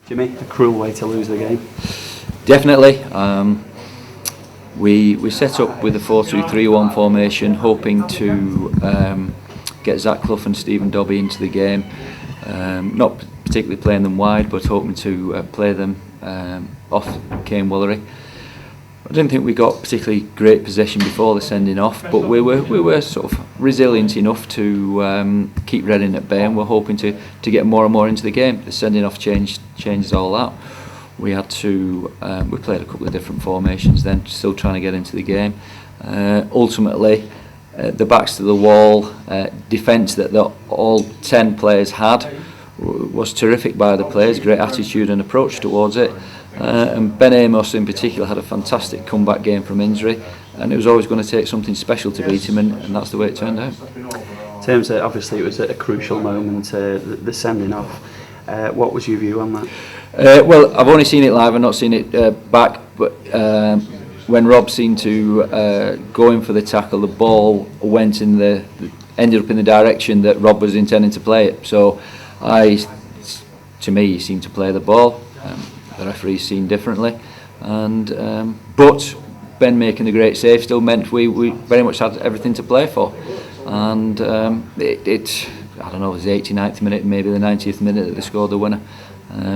Jimmy, a cruel way to lose the game. Definitely. We set up with a 4-2-3-1 formation, hoping to get Zach Clough and Stephen Dobbie into the game. Not particularly playing them wide, but hoping to play them off Kane Woolery. I didn't think we got particularly great possession before the sending off, but we were sort of resilient enough to keep Reading at bay, and we're hoping to get more and more into the game. The sending off changes all that. We had to we played a couple of different formations then, still trying to get into the game. Ultimately, the backs to the wall defence that all 10 players had was terrific by the players, great attitude and approach towards it. And Ben Amos in particular had a fantastic comeback game from injury, and it was always going to take something special to beat him, and that's the way it turned out. In terms of, obviously it was a crucial moment, the sending off. What was your view on that? Well, I've only seen it live and not seen it back, but when Rob seemed to go in for the tackle, the ball ended up in the direction that Rob was intending to play it. So to me, he seemed to play the ball. The referees seen differently, and but Ben making the great save still meant we very much had everything to play for, and it I don't know, it was the 89th minute, maybe the 90th minute that they scored the winner.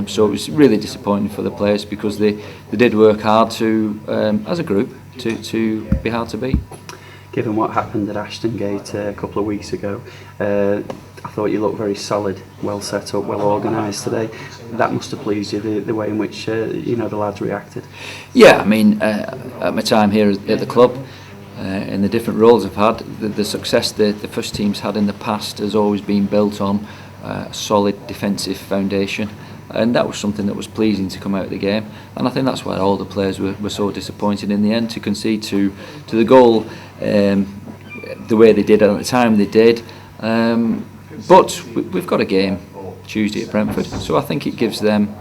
So it was really disappointing for the players, because they did work hard to as a group to be hard to beat. Given what happened at Ashton Gate a couple of weeks ago, I thought you looked very solid, well set up, well organised today. That must have pleased you, the way in which the lads reacted. Yeah, I mean, at my time here at the club, in the different roles I've had, the success the first team's had in the past has always been built on a solid defensive foundation, and that was something that was pleasing to come out of the game. And I think that's why all the players were so disappointed in the end to concede to the goal the way they did at the time they did. But we've got a game Tuesday at Brentford, so I think it gives them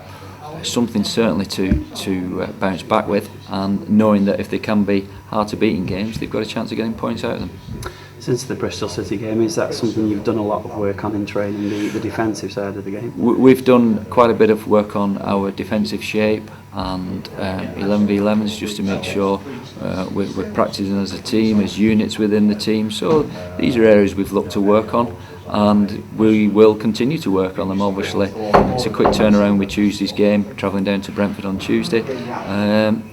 something certainly to bounce back with, and knowing that if they can be hard to beat in games, they've got a chance of getting points out of them. Since the Bristol City game, is that something you've done a lot of work on in training, the defensive side of the game? We've done quite a bit of work on our defensive shape and 11v11s, just to make sure we're practising as a team, as units within the team. So these are areas we've looked to work on, and we will continue to work on them. Obviously, it's a quick turnaround with Tuesday's game, travelling down to Brentford on Tuesday.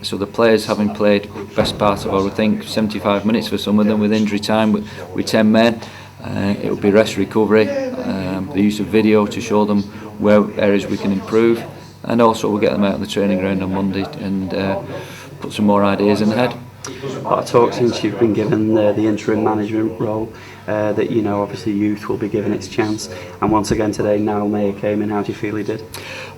So the players, having played best part of, I would think, 75 minutes for some of them with injury time with 10 men, it will be rest, recovery, the use of video to show them where areas we can improve, and also we'll get them out on the training ground on Monday and put some more ideas in the head. A lot of talk since you've been given the interim management role, that obviously youth will be given its chance, and once again today Niall Mayer came in. How do you feel he did?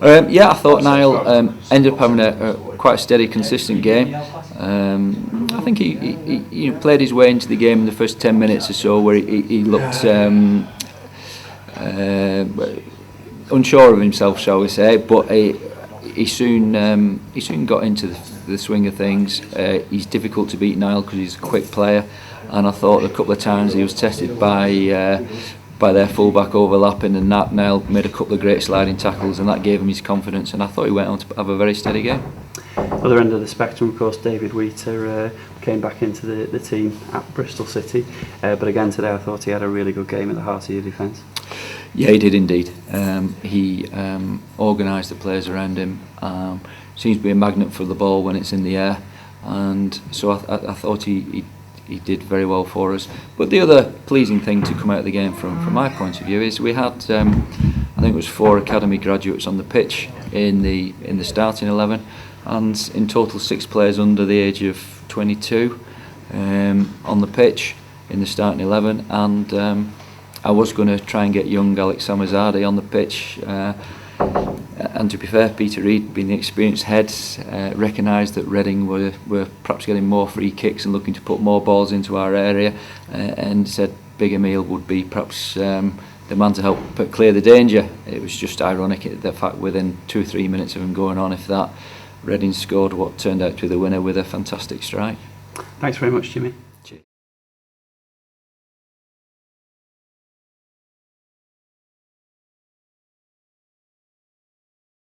Yeah, I thought Niall ended up having a quite a steady, consistent game. I think he played his way into the game in the first 10 minutes or so, where he looked unsure of himself, shall we say, but he soon got into the swing of things. He's difficult to beat, Niall, because he's a quick player, and I thought a couple of times he was tested by their fullback overlapping, and Niall made a couple of great sliding tackles, and that gave him his confidence, and I thought he went on to have a very steady game. Other end of the spectrum, of course, David Wheater came back into the team at Bristol City, but again today I thought he had a really good game at the heart of your defence. Yeah, he did indeed. He organised the players around him. Seems to be a magnet for the ball when it's in the air, and so I thought he did very well for us. But the other pleasing thing to come out of the game from my point of view is we had I think it was 4 academy graduates on the pitch in the starting 11, and in total 6 players under the age of 22 on the pitch in the starting 11, and I was going to try and get young Alex Samazade on the pitch, and to be fair, Peter Reid, being the experienced head, recognised that Reading were perhaps getting more free kicks and looking to put more balls into our area, and said Big Emil would be perhaps the man to help clear the danger. It was just ironic, the fact within 2 or 3 minutes of him going on, if that, Reading scored what turned out to be the winner with a fantastic strike. Thanks very much, Jimmy.